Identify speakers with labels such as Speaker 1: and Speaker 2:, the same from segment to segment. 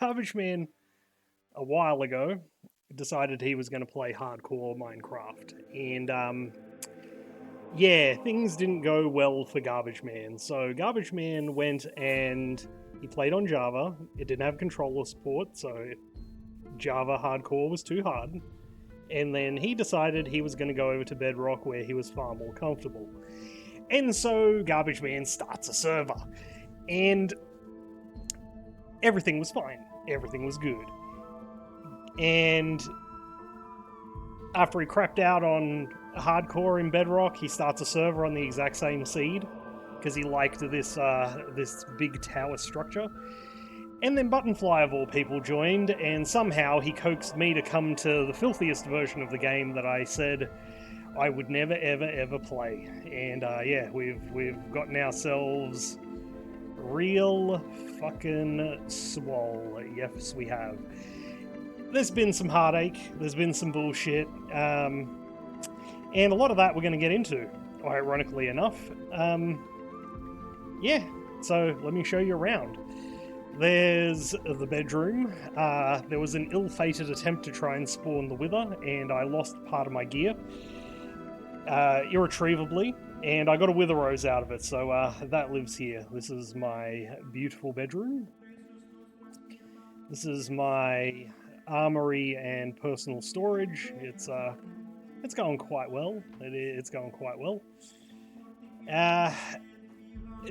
Speaker 1: Garbage Man, a while ago, decided he was going to play hardcore Minecraft. And, yeah, things didn't go well for Garbage Man. So Garbage Man went and he played on Java. It didn't have controller support, so Java hardcore was too hard. And then he decided he was going to go over to Bedrock where he was far more comfortable. And so Garbage Man starts a server. And everything was fine. Everything was good. And after he crapped out on hardcore in Bedrock, he starts a server on the exact same seed because he liked this big tower structure. And then Buttonfly of all people joined, and somehow he coaxed me to come to the filthiest version of the game that I said I would never, ever, ever play. And yeah, we've gotten ourselves real fucking swole. Yes, we have. There's been some heartache. There's been some bullshit. And a lot of that we're going to get into, ironically enough. Yeah, so let me show you around. There's the bedroom. There was an ill-fated attempt to try and spawn the Wither, and I lost part of my gear. Irretrievably, and I got a Wither Rose out of it, so that lives here. This is my beautiful bedroom. This is my armory and personal storage. It's going quite well. It's going quite well.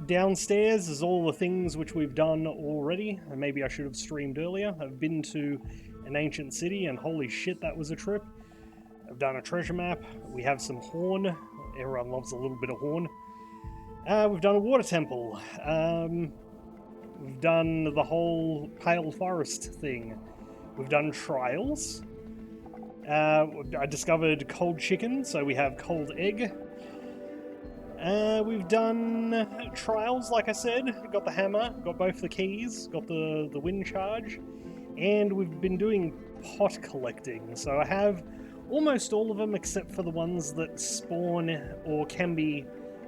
Speaker 1: Downstairs is all the things which we've done already. Maybe I should have streamed earlier. I've been to an ancient city, and holy shit, that was a trip. I've done a treasure map. We have some horn. Everyone loves a little bit of horn. We've done a water temple. We've done the whole Pale Forest thing. We've done trials. I discovered cold chicken, so we have cold egg. We've done trials, like I said. Got the hammer, got both the keys, got the wind charge, and we've been doing pot collecting. So I have almost all of them except for the ones that spawn or can be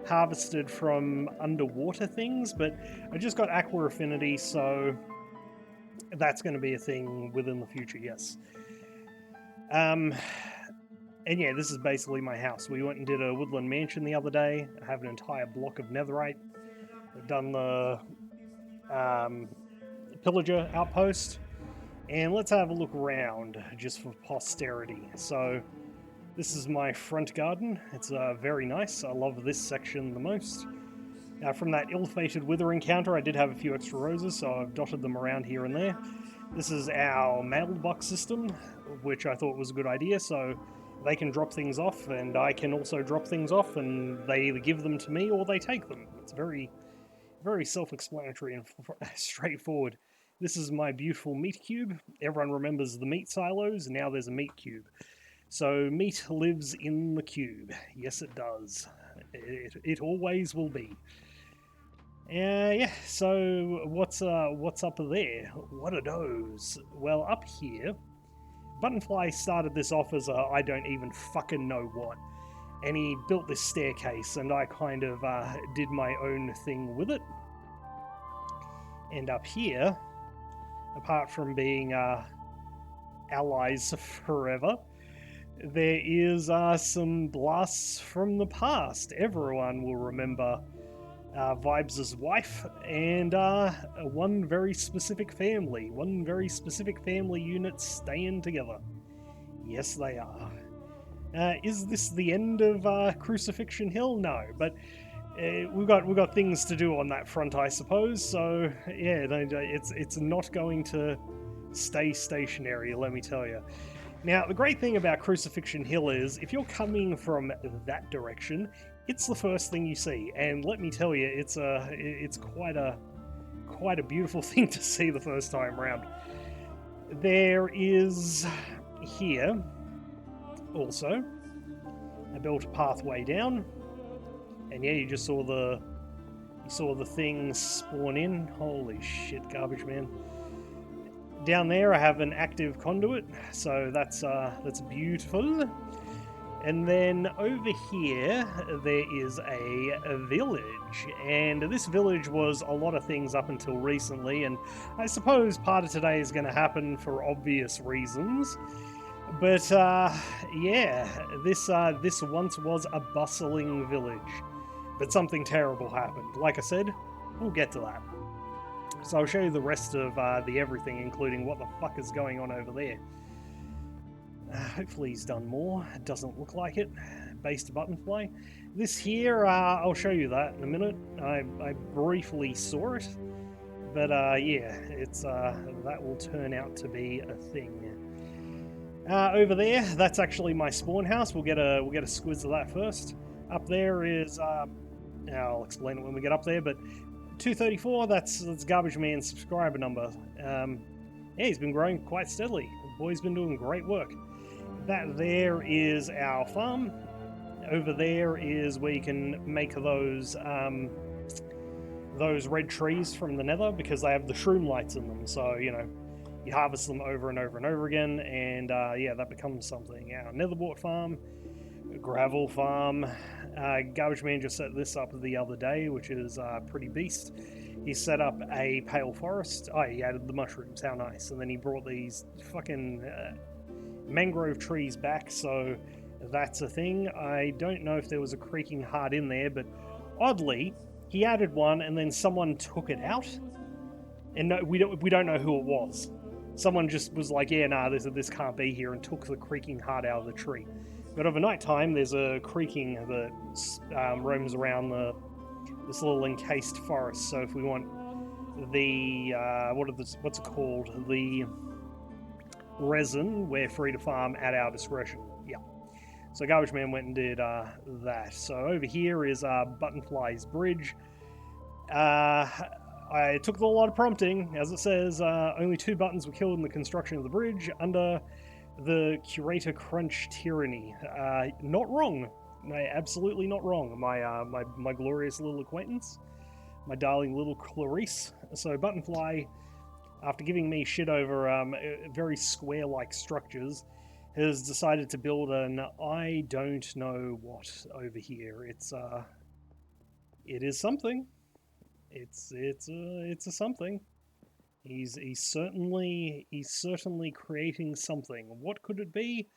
Speaker 1: harvested from underwater things, but I just got aqua affinity, so that's going to be a thing within the future, yes. And yeah, this is basically my house. We went and did a woodland mansion the other day. I have an entire block of netherite. I've done the pillager outpost. And let's have a look around, just for posterity. So, this is my front garden. It's very nice. I love this section the most. Now, from that ill-fated wither encounter, I did have a few extra roses, so I've dotted them around here and there. This is our mailbox system, which I thought was a good idea, so they can drop things off, and I can also drop things off, and they either give them to me or they take them. It's very, very self-explanatory and straightforward. This is my beautiful meat cube. Everyone remembers the meat silos, now there's a meat cube. So meat lives in the cube. Yes, it does. It always will be. Yeah, so what's up there? What are those? Well, up here, Buttonfly started this off as a I don't even fucking know what. And he built this staircase, and I kind of did my own thing with it. And up here, apart from being allies forever, there is some blasts from the past. Everyone will remember Vibes' wife and one very specific family. One very specific family unit staying together. Yes, they are. Is this the end of Crucifixion Hill? No, but we've got things to do on that front, I suppose. So yeah, it's not going to stay stationary, let me tell you. Now, the great thing about Crucifixion Hill is, if you're coming from that direction, it's the first thing you see, and let me tell you, it's quite a beautiful thing to see the first time around. There is here also I built a pathway down, and yeah, you just saw the things spawn in. Holy shit, Garbage Man. Down there I have an active conduit, so that's beautiful. And then over here, there is a village. And this village was a lot of things up until recently. And I suppose part of today is going to happen for obvious reasons. But yeah, this once was a bustling village. But something terrible happened. Like I said, we'll get to that. So I'll show you the rest of the everything, including what the fuck is going on over there. Hopefully he's done more. It doesn't look like it. Based buttonfly. This here, I'll show you that in a minute. I briefly saw it, but yeah, it's that will turn out to be a thing. Over there, that's actually my spawn house. We'll get a squiz of that first. Up there is I'll explain it when we get up there, but 234. That's Garbage Man's subscriber number. Yeah, he's been growing quite steadily. The boy's been doing great work. That there is our farm. Over there is where you can make those red trees from the nether, because they have the shroom lights in them. So, you know, you harvest them over and over and over again, and yeah, that becomes something. Our netherwort farm, gravel farm. Garbage Man just set this up the other day, which is pretty beast. He set up a pale forest. Oh, he added the mushrooms. How nice. And then he brought these fucking mangrove trees back, so that's a thing. I don't know if there was a creaking heart in there, but oddly, he added one and then someone took it out. And no, we don't know who it was. Someone just was like, yeah, nah, this can't be here, and took the creaking heart out of the tree. But overnight time, there's a creaking that roams around this little encased forest. So if we want the what's it called? The resin, we're free to farm at our discretion. Yeah. So Garbage Man went and did that. So over here is Buttonfly's Bridge. I took a lot of prompting. As it says, only 2 buttons were killed in the construction of the bridge under the Curator Crunch tyranny. Not wrong. Absolutely not wrong. My glorious little acquaintance. My darling little Clarice. So Buttonfly, after giving me shit over very square-like structures, has decided to build an I don't know what over here. It is something. It's a something. He's certainly creating something. What could it be?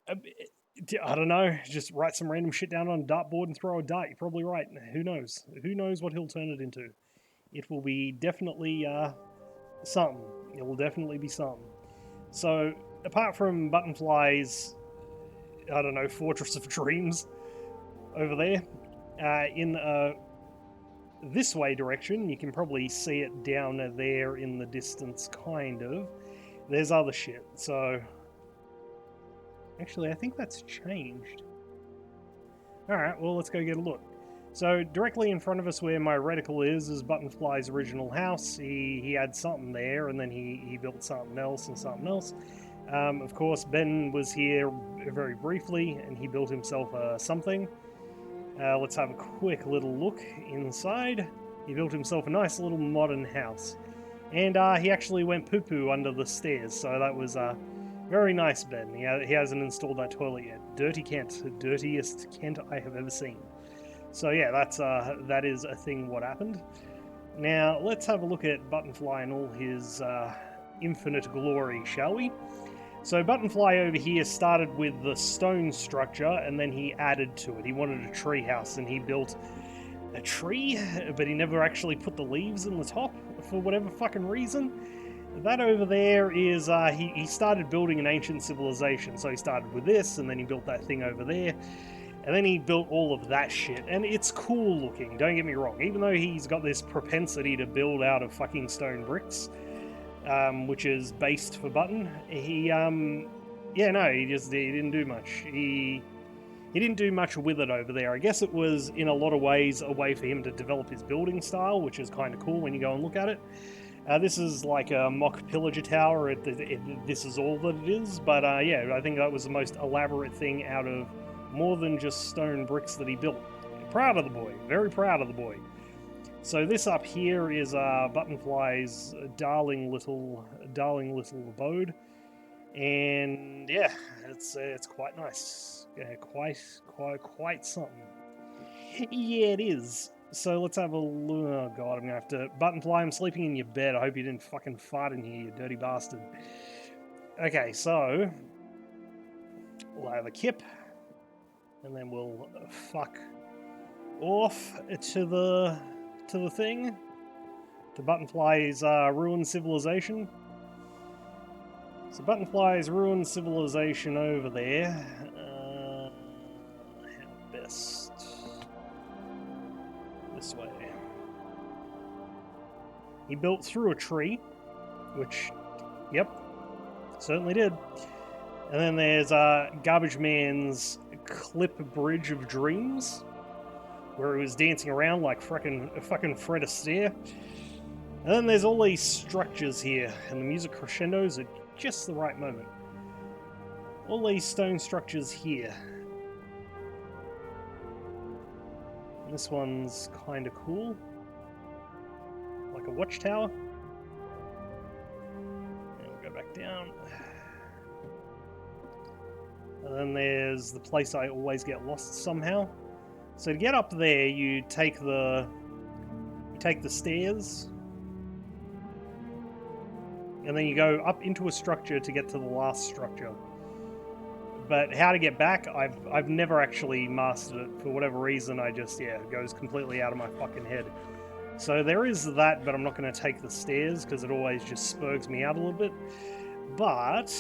Speaker 1: I don't know. Just write some random shit down on a dartboard and throw a dart. You're probably right. Who knows? Who knows what he'll turn it into? It will be definitely something. It will definitely be something. So, apart from Buttonfly's, I don't know, Fortress of Dreams over there, in this way direction, you can probably see it down there in the distance, kind of. There's other shit, so... Actually, I think that's changed. Alright, well, let's go get a look. So, directly in front of us where my reticle is Buttonfly's original house. He had something there, and then he built something else and something else. Of course, Ben was here very briefly, and he built himself something. Let's have a quick little look inside. He built himself a nice little modern house. And he actually went poo-poo under the stairs, so that was very nice, Ben. He hasn't installed that toilet yet. Dirty Kent. The dirtiest Kent I have ever seen. So yeah, that is a thing what happened. Now, let's have a look at Buttonfly and all his infinite glory, shall we? So Buttonfly over here started with the stone structure, and then he added to it. He wanted a tree house, and he built a tree, but he never actually put the leaves in the top for whatever fucking reason. That over there is, he started building an ancient civilization. So he started with this, and then he built that thing over there. And then he built all of that shit, and it's cool looking, don't get me wrong. Even though he's got this propensity to build out of fucking stone bricks, which is based for Button, he didn't do much. He didn't do much with it over there. I guess it was, in a lot of ways, a way for him to develop his building style, which is kind of cool when you go and look at it. This is like a mock pillager tower. This is all that it is, but yeah, I think that was the most elaborate thing out of more than just stone bricks that he built. Proud of the boy. Very proud of the boy. So this up here is Buttonfly's darling little abode. And yeah, it's quite nice. Yeah, quite something. Yeah, it is. So let's have a look. Oh god, I'm gonna have to. Buttonfly, I'm sleeping in your bed. I hope you didn't fucking fart in here, you dirty bastard. Okay, so we'll have a kip, and then we'll fuck off to the thing. To Buttonfly's ruined civilization. So Buttonfly's ruined civilization over there. How best? This way. He built through a tree, which, yep, certainly did. And then there's Garbage Man's clip bridge of dreams, where he was dancing around like fucking Fred Astaire. And then there's all these structures here, and the music crescendos at just the right moment. All these stone structures here. And this one's kind of cool. Like a watchtower. And we'll go back down. And then there's the place I always get lost somehow. So to get up there, you take the stairs, and then you go up into a structure to get to the last structure. But how to get back, I've never actually mastered it for whatever reason. I just, yeah, it goes completely out of my fucking head. So there is that, but I'm not going to take the stairs because it always just spurgs me out a little bit. But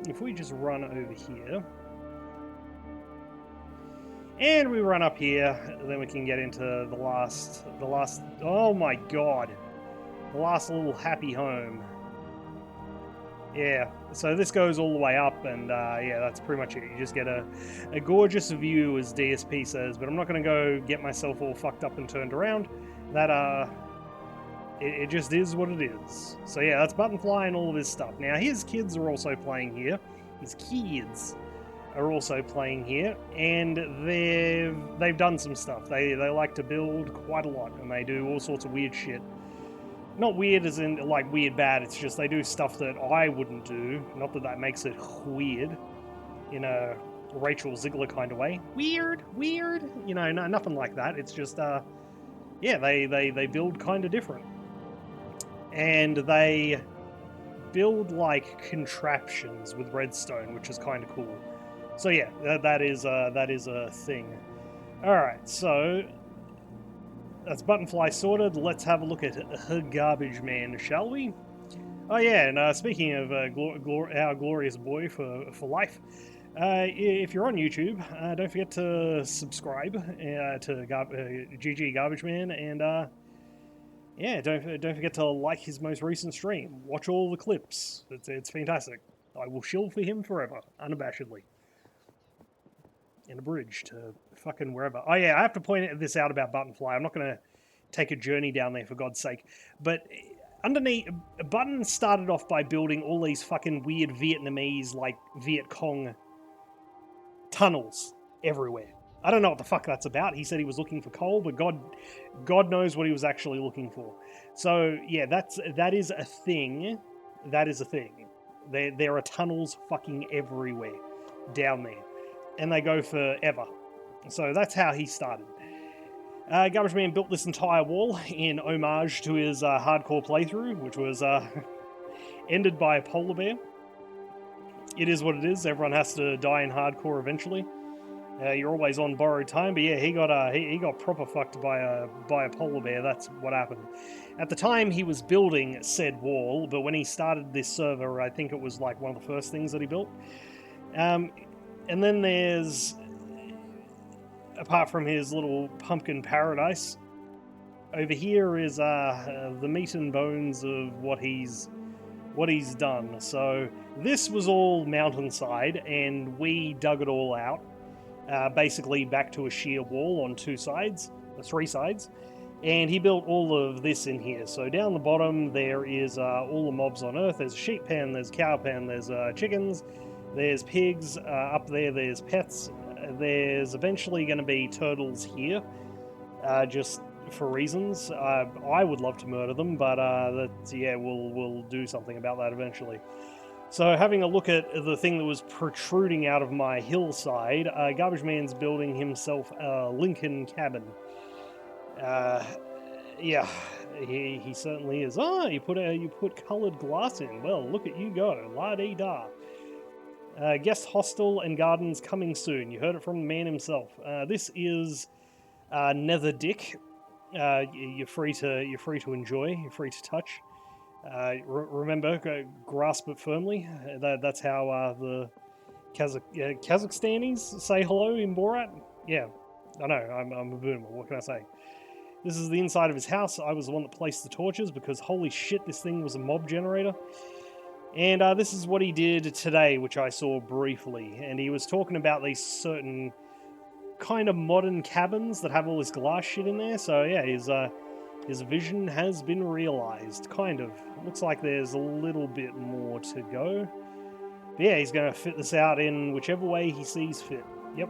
Speaker 1: if we just run over here and we run up here, then we can get into the last, oh my god, the last little happy home. Yeah, so this goes all the way up, and yeah, that's pretty much it. You just get a gorgeous view, as DSP says, but I'm not going to go get myself all fucked up and turned around. That, it just is what it is. So yeah, that's Buttonfly and all of his stuff. Now, his kids are also playing here. His kids are also playing here, and they've done some stuff. They like to build quite a lot, and they do all sorts of weird shit. Not weird as in, like, weird bad, it's just they do stuff that I wouldn't do. Not that that makes it weird, in a Rachel Ziegler kind of way. Weird, you know, no, nothing like that. It's just, yeah, they build kind of different. And they build, like, contraptions with redstone, which is kind of cool. So yeah, that is a thing. Alright, so that's Buttonfly sorted. Let's have a look at her Garbage Man, shall we? Oh yeah, and speaking of our glorious boy for life, if you're on YouTube, don't forget to subscribe to GG Garbage Man, and yeah, don't forget to like his most recent stream. Watch all the clips. It's fantastic. I will shill for him forever, unabashedly. In a bridge to fucking wherever. Oh yeah, I have to point this out about Buttonfly. I'm not going to take a journey down there, for God's sake. But underneath, Button started off by building all these fucking weird Vietnamese, like, Viet Cong tunnels everywhere. I don't know what the fuck that's about. He said he was looking for coal, but God knows what he was actually looking for. So yeah, that is a thing. That is a thing. There are tunnels fucking everywhere down there. And they go forever. So that's how he started. Garbage Man built this entire wall in homage to his hardcore playthrough, which was ended by a polar bear. It is what it is. Everyone has to die in hardcore eventually. You're always on borrowed time, but yeah, he got proper fucked by a polar bear. That's what happened. At the time, he was building said wall, but when he started this server, I think it was like one of the first things that he built. And then there's, apart from his little pumpkin paradise, over here is the meat and bones of what he's done. So this was all mountainside, and we dug it all out, basically back to a sheer wall on three sides. And he built all of this in here. So down the bottom there is all the mobs on Earth. There's a sheep pen, there's a cow pen, there's chickens. There's pigs, up there's pets, there's eventually going to be turtles here, just for reasons. I would love to murder them, but we'll do something about that eventually. So having a look at the thing that was protruding out of my hillside, Garbage Man's building himself a Lincoln cabin. Yeah, he certainly is. You put coloured glass in. Well, look at you go, la dee da. Guest hostel and gardens coming soon. You heard it from the man himself. This is Nether Dick. You're free to enjoy. You're free to touch. Remember, grasp it firmly. That's how the Kazakhstanis say hello in Borat. Yeah, I know. I'm a boomer. What can I say? This is the inside of his house. I was the one that placed the torches because holy shit, this thing was a mob generator. And this is what he did today, which I saw briefly. And he was talking about these certain kind of modern cabins that have all this glass shit in there. So yeah, his vision has been realized, kind of. Looks like there's a little bit more to go. But yeah, he's going to fit this out in whichever way he sees fit. Yep.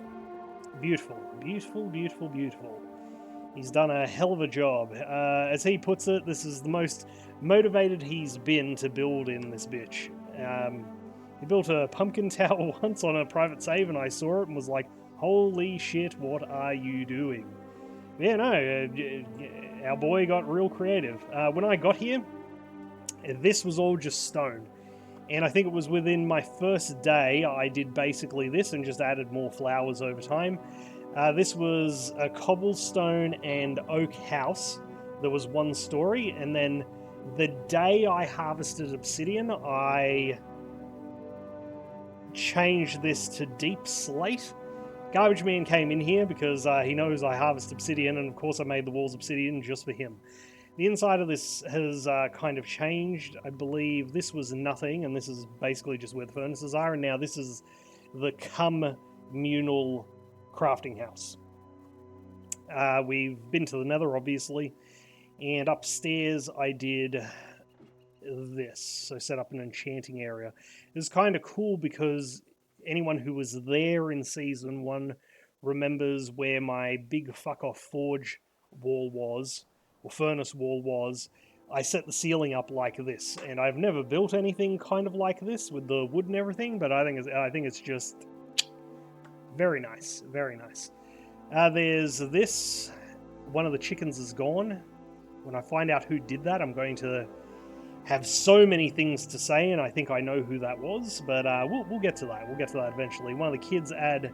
Speaker 1: Beautiful, beautiful, beautiful, beautiful. He's done a hell of a job. As he puts it, this is the most motivated he's been to build in this bitch. He built a pumpkin tower once on a private save, and I saw it and was like, holy shit, what are you doing? Yeah, no, our boy got real creative. When I got here, this was all just stone. And I think it was within my first day, I did basically this and just added more flowers over time. This was a cobblestone and oak house that was one story, and then the day I harvested obsidian, I changed this to deep slate. Garbage Man came in here because he knows I harvest obsidian, and of course I made the walls obsidian just for him. The inside of this has kind of changed. I believe this was nothing, and this is basically just where the furnaces are, and now this is the communal crafting house. We've been to the Nether, obviously, and upstairs I did this, so set up an enchanting area. It's kind of cool because anyone who was there in Season 1 remembers where my big fuck-off forge wall was, or furnace wall was. I set the ceiling up like this, and I've never built anything kind of like this with the wood and everything, but I think it's just very nice, very nice. There's this. One of the chickens is gone. When I find out who did that, I'm going to have so many things to say, and I think I know who that was, but we'll get to that. We'll get to that eventually. One of the kids added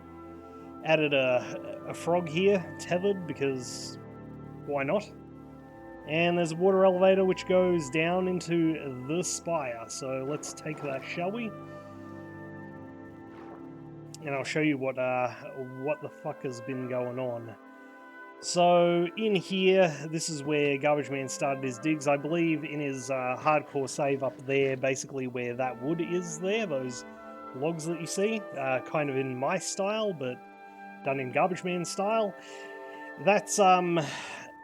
Speaker 1: a frog here, tethered, because why not? And there's a water elevator which goes down into the spire, so let's take that, shall we? And I'll show you what the fuck has been going on. So in here, this is where Garbage Man started his digs. I believe in his hardcore save up there, basically where that wood is there, those logs that you see, kind of in my style, but done in Garbage Man style. That's, oh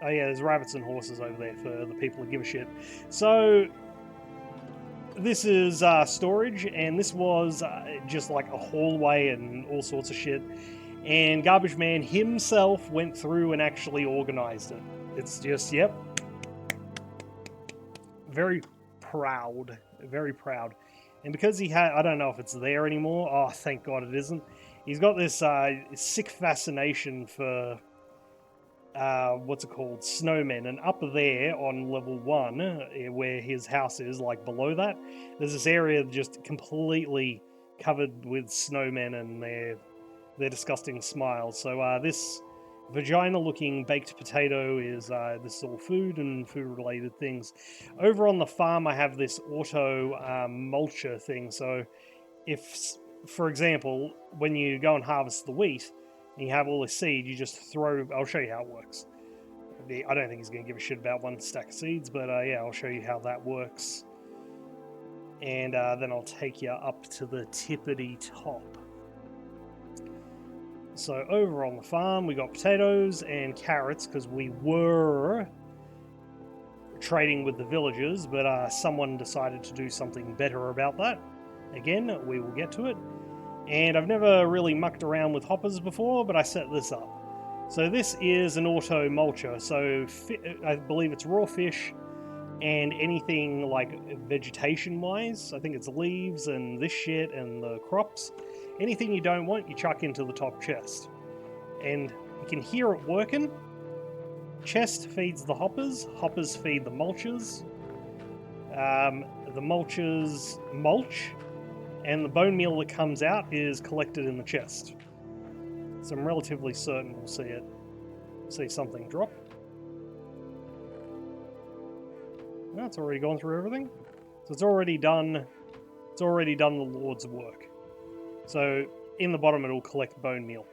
Speaker 1: yeah, there's rabbits and horses over there for the people who give a shit. So this is storage, and this was just like a hallway and all sorts of shit. And Garbage Man himself went through and actually organized it. It's just, yep. Very proud. Very proud. And because he had, I don't know if it's there anymore. Oh, thank God it isn't. He's got this sick fascination for, what's it called? Snowmen. And up there on level 1, where his house is, like below that, there's this area just completely covered with snowmen and their disgusting smiles. So this vagina-looking baked potato is this is all food and food-related things. Over on the farm, I have this auto mulcher thing. So if, for example, when you go and harvest the wheat and you have all this seed, you just throw. I'll show you how it works. I don't think he's going to give a shit about one stack of seeds, but yeah, I'll show you how that works. And then I'll take you up to the tippity top. So over on the farm, we got potatoes and carrots because we were trading with the villagers, but someone decided to do something better about that. Again, we will get to it. And I've never really mucked around with hoppers before, but I set this up. So this is an auto mulcher. So I believe it's raw fish and anything like vegetation-wise. I think it's leaves and this shit and the crops. Anything you don't want, you chuck into the top chest. And you can hear it working. Chest feeds the hoppers. Hoppers feed the mulchers. The mulchers mulch. And the bone meal that comes out is collected in the chest. So I'm relatively certain we'll see something drop. No, it's already gone through everything. So it's already done the Lord's work. So in the bottom it'll collect bone meal.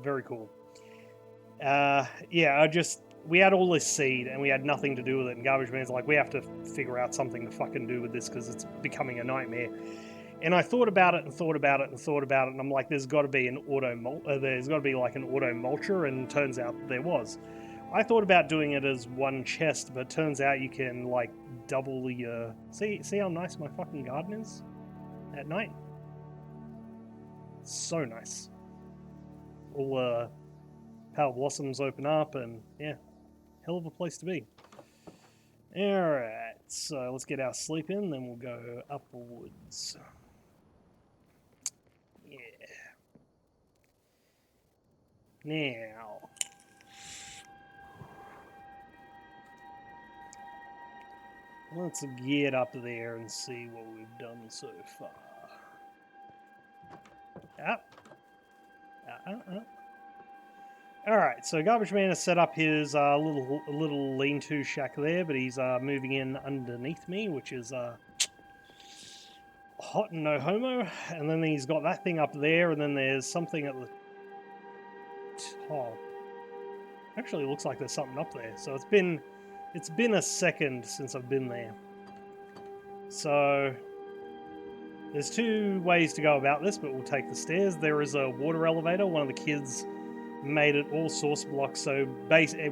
Speaker 1: Very cool. We had all this seed and we had nothing to do with it, and Garbage Man's like, we have to figure out something to fucking do with this because it's becoming a nightmare. And I thought about it, and I'm like, there's got to be an auto mulcher, and turns out there was. I thought about doing it as one chest, but turns out you can like double your. See how nice my fucking garden is at night. So nice. All pale blossoms open up, and yeah, hell of a place to be. All right, so let's get our sleep in, then we'll go upwards. Now, let's get up there and see what we've done so far. Alright, so Garbage Man has set up his little lean-to shack there, but he's moving in underneath me, which is hot and no homo. And then he's got that thing up there, and then there's something at the top. Actually, it looks like there's something up there. So it's been a second since I've been there. So there's two ways to go about this, but we'll take the stairs. There is a water elevator. One of the kids made it all source blocks, so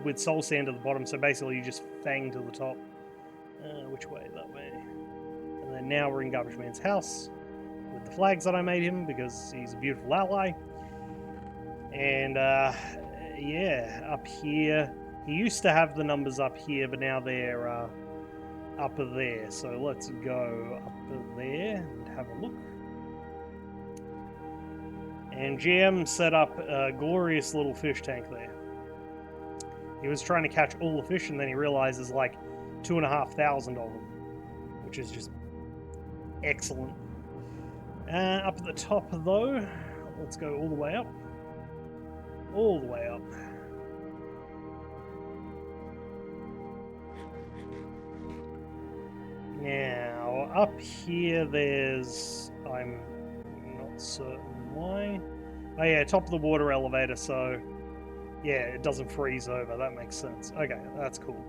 Speaker 1: with soul sand at the bottom. So basically, you just fang to the top. Which way? That way. And then now we're in Garbage Man's house with the flags that I made him because he's a beautiful ally. And yeah, up here, he used to have the numbers up here, but now they're up there. So let's go up there and have a look. And GM set up a glorious little fish tank there. He was trying to catch all the fish, and then he realized there's like 2,500 of them, which is just excellent. Up at the top, though, let's go all the way up. All the way up. Now, up here there's... I'm not certain why. Oh yeah, top of the water elevator, so... Yeah, it doesn't freeze over. That makes sense. Okay, that's cool.